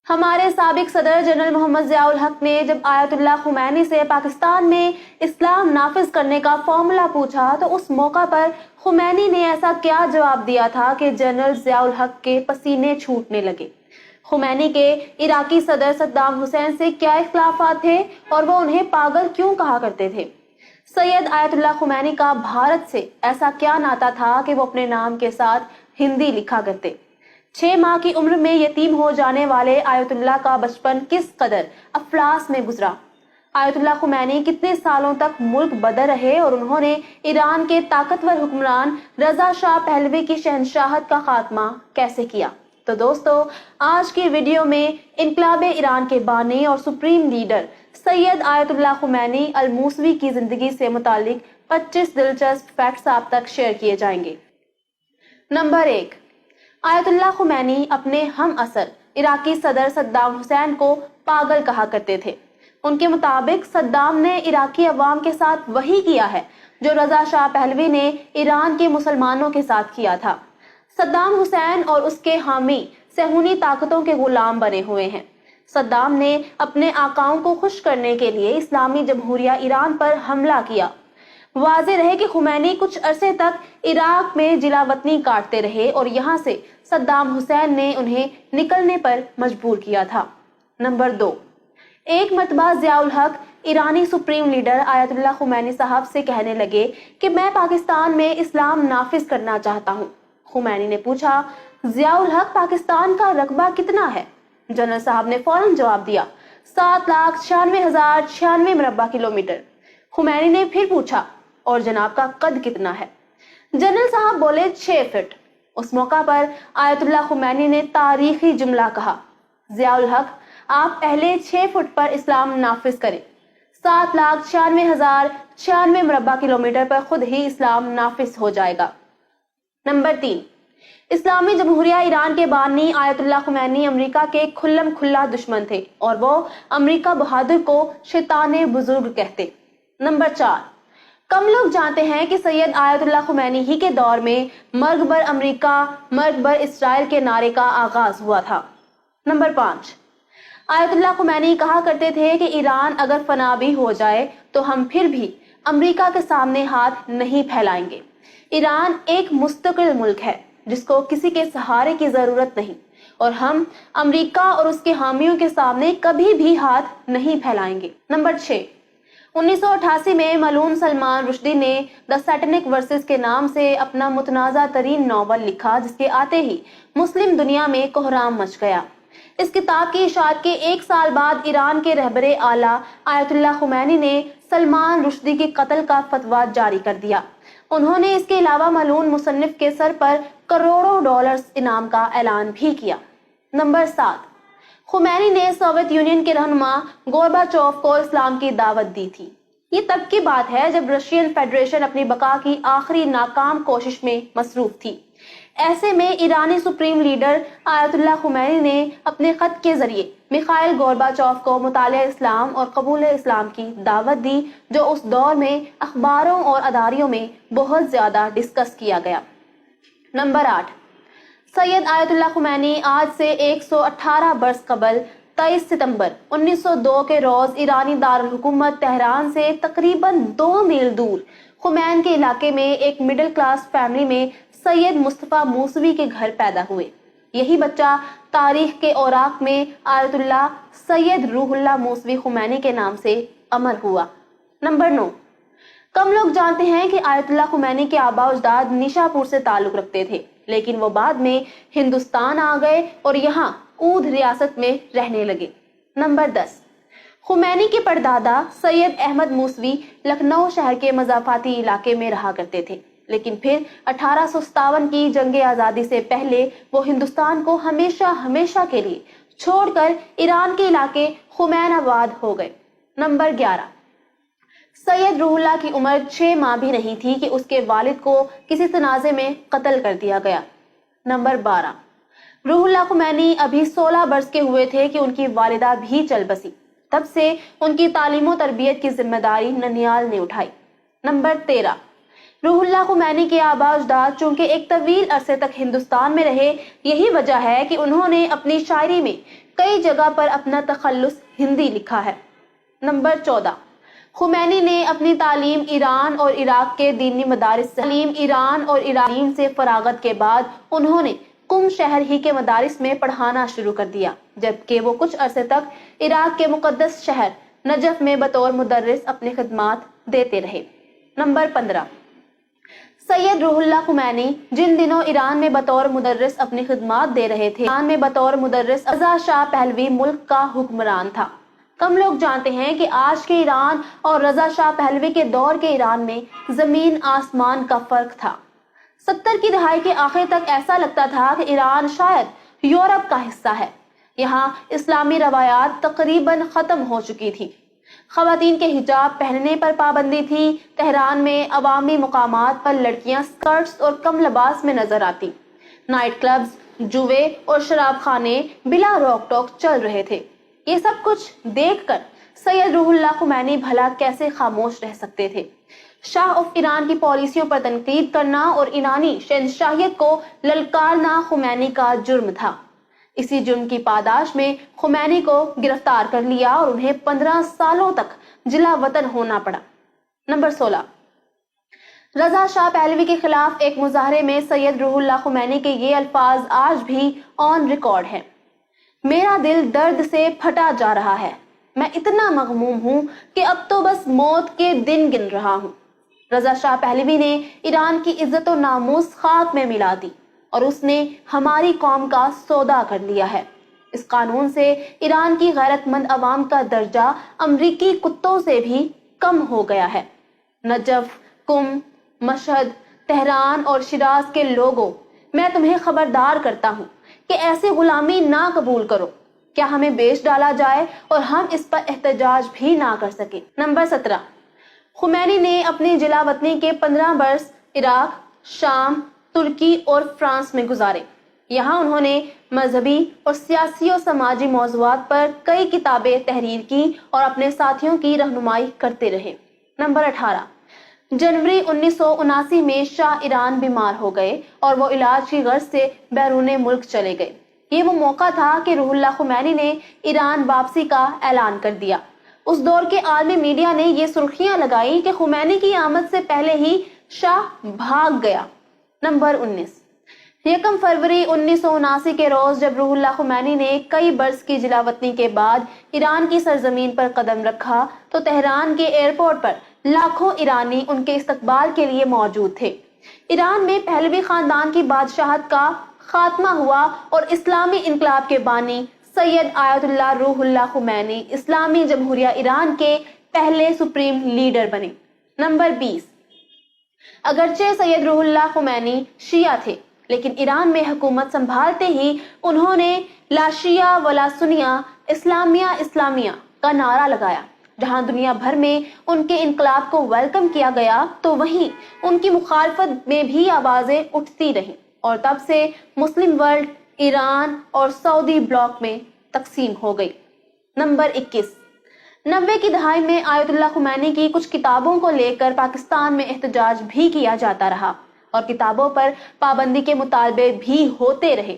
ہمارے سابق صدر جنرل محمد ضیاء الحق نے جب آیت اللہ خمینی سے پاکستان میں اسلام نافذ کرنے کا فارمولا پوچھا تو اس موقع پر خمینی نے ایسا کیا جواب دیا تھا کہ جنرل ضیاء الحق کے پسینے چھوٹنے لگے۔ خمینی کے عراقی صدر صدام حسین سے کیا اختلافات تھے اور وہ انہیں پاگل کیوں کہا کرتے تھے؟ سید آیت اللہ خمینی کا بھارت سے ایسا کیا ناتا تھا کہ وہ اپنے نام کے ساتھ ہندی لکھا کرتے؟ 6 ماہ کی عمر میں یتیم ہو جانے والے آیت اللہ کا بچپن کس قدر افلاس میں گزرا؟ آیت اللہ خمینی کتنے سالوں تک ملک بدر رہے اور انہوں نے ایران کے طاقتور حکمران رضا شاہ پہلوی کی شہنشاہت کا خاتمہ کیسے کیا؟ تو دوستو، آج کی ویڈیو میں انقلاب ایران کے بانی اور سپریم لیڈر سید آیت اللہ خمینی الموسوی کی زندگی سے متعلق 25 دلچسپ فیکٹس آپ تک شیئر کیے جائیں گے۔ نمبر 1، آیت اللہ خمینی اپنے ہم عصر عراقی صدر صدام حسین کو پاگل کہا کرتے تھے۔ ان کے مطابق صدام نے عراقی عوام کے ساتھ وہی کیا ہے جو رضا شاہ پہلوی نے ایران کے مسلمانوں کے ساتھ کیا تھا۔ صدام حسین اور اس کے حامی صہیونی طاقتوں کے غلام بنے ہوئے ہیں۔ صدام نے اپنے آقاؤں کو خوش کرنے کے لیے اسلامی جمہوریہ ایران پر حملہ کیا۔ واضح رہے کہ خمینی کچھ عرصے تک عراق میں جلا وطنی کاٹتے رہے اور یہاں سے صدام حسین نے انہیں نکلنے پر مجبور کیا تھا۔ نمبر 2، ایک مرتبہ ضیاء الحق ایرانی سپریم لیڈر آیت اللہ خمینی صاحب سے کہنے لگے کہ میں پاکستان میں اسلام نافذ کرنا چاہتا ہوں۔ خمینی نے پوچھا، ضیاء الحق پاکستان کا رقبہ کتنا ہے؟ جنرل صاحب نے فوراً جواب دیا، 7,96,096 مربع کلومیٹر۔ خمینی نے پھر پوچھا، اور جناب کا قد کتنا ہے؟ جنرل صاحب بولے 6 فٹ۔ اس موقع پر آیت اللہ خمینی نے تاریخی جملہ کہا، ضیاء الحق آپ پہلے 6 فٹ پر اسلام نافذ کریں، 7,96,096 مربع کلومیٹر پر خود ہی اسلام نافذ ہو جائے گا۔ نمبر 3، اسلامی جمہوریہ ایران کے بانی آیت اللہ خمینی امریکہ کے کھلم کھلا دشمن تھے اور وہ امریکہ بہادر کو شیطان بزرگ کہتے۔ نمبر 4، کم لوگ جانتے ہیں کہ سید آیت اللہ خمینی ہی کے دور میں مرگ بر امریکہ، مرگ بر اسرائیل کے نعرے کا آغاز ہوا تھا۔ نمبر 5، آیت اللہ خمینی کہا کرتے تھے کہ ایران اگر فنا بھی ہو جائے تو ہم پھر بھی امریکہ کے سامنے ہاتھ نہیں پھیلائیں گے۔ ایران ایک مستقل ملک ہے جس کو کسی کے سہارے کی ضرورت نہیں، اور ہم امریکہ اور اس کے حامیوں کے سامنے کبھی بھی ہاتھ نہیں پھیلائیں گے۔ نمبر 6، 1988 میں ملعون سلمان رشدی نے دی سیٹنک ورسز کے نام سے اپنا متنازع ترین ناول لکھا، جس کے آتے ہی مسلم دنیا میں کوہرام مچ گیا۔ اس کتاب کی اشاعت کے 1 سال بعد ایران کے رہبر اعلیٰ آیت اللہ خمینی نے سلمان رشدی کے قتل کا فتویٰ جاری کر دیا۔ انہوں نے اس کے علاوہ ملعون مصنف کے سر پر کروڑوں ڈالرز انعام کا اعلان بھی کیا۔ نمبر 7، خمینی نے سوویت یونین کے رہنما گورباچوف کو اسلام کی دعوت دی تھی۔ یہ تب کی بات ہے جب رشین فیڈریشن اپنی بقا کی آخری ناکام کوشش میں مصروف تھی۔ ایسے میں ایرانی سپریم لیڈر آیت اللہ خمینی نے اپنے خط کے ذریعے میخائیل گورباچوف کو مطالعہ اسلام اور قبول اسلام کی دعوت دی، جو اس دور میں اخباروں اور اداریوں میں بہت زیادہ ڈسکس کیا گیا۔ نمبر 8، سید آیت اللہ خمینی آج سے 118 برس قبل 23 ستمبر 1902 کے روز ایرانی دارالحکومت تہران سے تقریباً 2 میل دور خمین کے علاقے میں ایک مڈل کلاس فیملی میں سید مصطفیٰ موسوی کے گھر پیدا ہوئے۔ یہی بچہ تاریخ کے اوراق میں آیت اللہ سید روح اللہ موسوی خمینی کے نام سے امر ہوا۔ نمبر 9، کم لوگ جانتے ہیں کہ آیت اللہ خمینی کے آباء و اجداد نیشا پور سے تعلق رکھتے تھے، لیکن وہ بعد میں ہندوستان آ گئے اور یہاں اودھ ریاست میں رہنے لگے۔ نمبر 10، خمینی کے پردادا سید احمد موسوی لکھنؤ شہر کے مضافاتی علاقے میں رہا کرتے تھے، لیکن پھر 1857 کی جنگ آزادی سے پہلے وہ ہندوستان کو ہمیشہ کے لیے چھوڑ کر ایران کے علاقے خمین آباد ہو گئے۔ نمبر 11، سید روح اللہ کی عمر 6 ماہ بھی نہیں تھی کہ اس کے والد کو کسی تنازع میں قتل کر دیا گیا۔ نمبر 12، روح اللہ خمینی ابھی 16 برس کے ہوئے تھے کہ ان کی والدہ بھی چل بسی۔ تب سے ان کی تعلیم و تربیت کی ذمہ داری ننیال نے اٹھائی۔ نمبر 13، روح اللہ خمینی کے آباء اجداد چونکہ ایک طویل عرصے تک ہندوستان میں رہے، یہی وجہ ہے کہ انہوں نے اپنی شاعری میں کئی جگہ پر اپنا تخلص ہندی لکھا ہے۔ نمبر 14، خمینی نے اپنی تعلیم ایران اور عراق کے دینی مدارس سے فراغت کے بعد انہوں نے قم شہر ہی کے مدارس میں پڑھانا شروع کر دیا، جبکہ وہ کچھ عرصے تک عراق کے مقدس شہر نجف میں بطور مدرس اپنی خدمات دیتے رہے۔ نمبر 15، سید روح اللہ خمینی جن دنوں ایران میں بطور مدرس اپنی خدمات دے رہے تھے، ایران میں بطور مدرس رضا شاہ پہلوی ملک کا حکمران تھا۔ کم لوگ جانتے ہیں کہ آج کے ایران اور رضا شاہ پہلوی کے دور کے ایران میں زمین آسمان کا فرق تھا۔ 70 کی دہائی کے آخر تک ایسا لگتا تھا کہ ایران شاید یورپ کا حصہ ہے۔ یہاں اسلامی روایات تقریباً ختم ہو چکی تھی۔ خواتین کے حجاب پہننے پر پابندی تھی۔ تہران میں عوامی مقامات پر لڑکیاں سکرٹس اور کم لباس میں نظر آتی۔ نائٹ کلبز، جوئے اور شراب خانے بلا روک ٹوک چل رہے تھے۔ یہ سب کچھ دیکھ کر سید روح اللہ خمینی بھلا کیسے خاموش رہ سکتے تھے؟ شاہ آف ایران کی پالیسیوں پر تنقید کرنا اور ایرانی شہنشاہیت کو للکارنا خمینی کا جرم تھا۔ اسی جرم کی پاداش میں خمینی کو گرفتار کر لیا اور انہیں 15 سالوں تک جلا وطن ہونا پڑا۔ نمبر 16، رضا شاہ پہلوی کے خلاف ایک مظاہرے میں سید روح اللہ خمینی کے یہ الفاظ آج بھی آن ریکارڈ ہیں: میرا دل درد سے پھٹا جا رہا ہے، میں اتنا مغموم ہوں کہ اب تو بس موت کے دن گن رہا ہوں۔ رضا شاہ پہلوی نے ایران کی عزت و ناموس خاک میں ملا دی اور اس نے ہماری قوم کا سودا کر لیا ہے۔ اس قانون سے ایران کی غیرت مند عوام کا درجہ امریکی کتوں سے بھی کم ہو گیا ہے۔ نجف، قم، مشہد، تہران اور شیراز کے لوگوں، میں تمہیں خبردار کرتا ہوں کہ ایسے غلامی نہ قبول کرو۔ کیا ہمیں بیچ ڈالا جائے اور ہم اس پر احتجاج بھی نہ کر سکیں۔ نمبر 17، خمینی نے اپنی جلا وطنی کے 15 برس عراق، شام، ترکی اور فرانس میں گزارے۔ یہاں انہوں نے مذہبی اور سیاسی و سماجی موضوعات پر کئی کتابیں تحریر کی اور اپنے ساتھیوں کی رہنمائی کرتے رہے۔ نمبر 18، جنوری 1979 میں شاہ ایران بیمار ہو گئے اور وہ علاج کی غرض سے بیرون ملک چلے گئے۔ یہ وہ موقع تھا کہ روح اللہ خمینی نے ایران واپسی کا اعلان کر دیا۔ اس دور کے عالمی میڈیا نے یہ سرخیاں لگائی کہ خمینی کی آمد سے پہلے ہی شاہ بھاگ گیا۔ نمبر 19، 1 فروری 1979 کے روز جب روح اللہ خمینی نے کئی برس کی جلا وطنی کے بعد ایران کی سرزمین پر قدم رکھا تو تہران کے ایئرپورٹ پر لاکھوں ایرانی ان کے استقبال کے لیے موجود تھے۔ ایران میں پہلوی خاندان کی بادشاہت کا خاتمہ ہوا اور اسلامی انقلاب کے بانی سید آیت اللہ روح اللہ خمینی اسلامی جمہوریہ ایران کے پہلے سپریم لیڈر بنے۔ نمبر 20، اگرچہ سید روح اللہ خمینی شیعہ تھے لیکن ایران میں حکومت سنبھالتے ہی انہوں نے لا شیعہ ولا سنیہ اسلامیہ کا نعرہ لگایا۔ جہاں دنیا بھر میں ان کے انقلاب کو ویلکم کیا گیا تو وہیں ان کی مخالفت میں بھی آوازیں اٹھتی رہیں اور تب سے مسلم ورلڈ ایران اور سعودی بلاک میں تقسیم ہو گئی۔ نمبر 21، 90 کی دہائی میں آیت اللہ خمینی کی کچھ کتابوں کو لے کر پاکستان میں احتجاج بھی کیا جاتا رہا اور کتابوں پر پابندی کے مطالبے بھی ہوتے رہے۔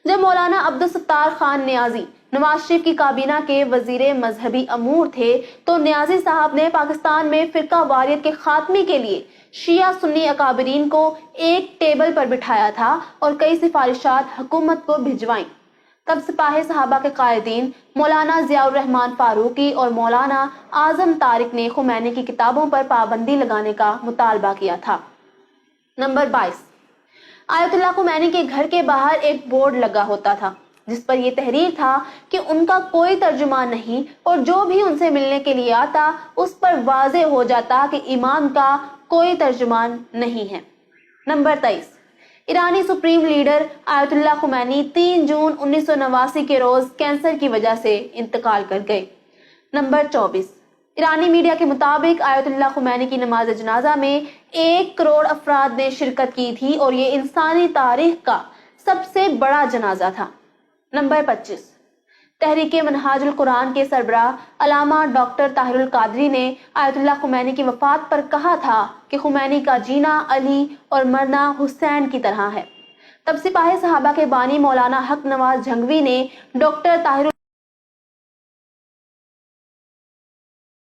جب مولانا عبدالستار خان نیازی نواز شریف کی کابینہ کے وزیر مذہبی امور تھے تو نیازی صاحب نے پاکستان میں فرقہ واریت کے خاتمے کے لیے شیعہ سنی اکابرین کو ایک ٹیبل پر بٹھایا تھا اور کئی سفارشات حکومت کو بھجوائیں۔ تب سپاہ صحابہ کے قائدین مولانا ضیاء الرحمن فاروقی اور مولانا اعظم طارق نے خمینی کی کتابوں پر پابندی لگانے کا مطالبہ کیا تھا۔ نمبر 22، آیت اللہ خمینی کے گھر کے باہر ایک بورڈ لگا ہوتا تھا جس پر یہ تحریر تھا کہ ان کا کوئی ترجمان نہیں اور جو بھی ان سے ملنے کے لیے آتا اس پر واضح ہو جاتا کہ امام کا کوئی ترجمان نہیں ہے۔ نمبر 23، ایرانی سپریم لیڈر آیت اللہ خمینی 3 جون 1989 کے روز کینسر کی وجہ سے انتقال کر گئے۔ نمبر 24، ایرانی میڈیا کے مطابق آیت اللہ خمینی کی نماز جنازہ میں 1 کروڑ افراد نے شرکت کی تھی اور یہ انسانی تاریخ کا سب سے بڑا جنازہ تھا۔ نمبر 25، تحریک منہاج القرآن کے سربراہ علامہ ڈاکٹر طاہر القادری نے آیت اللہ خمینی کی وفات پر کہا تھا کہ خمینی کا جینا علی اور مرنا حسین کی طرح ہے۔ تب سپاہ صحابہ کے بانی مولانا حق نواز جھنگوی نے ڈاکٹر طاہر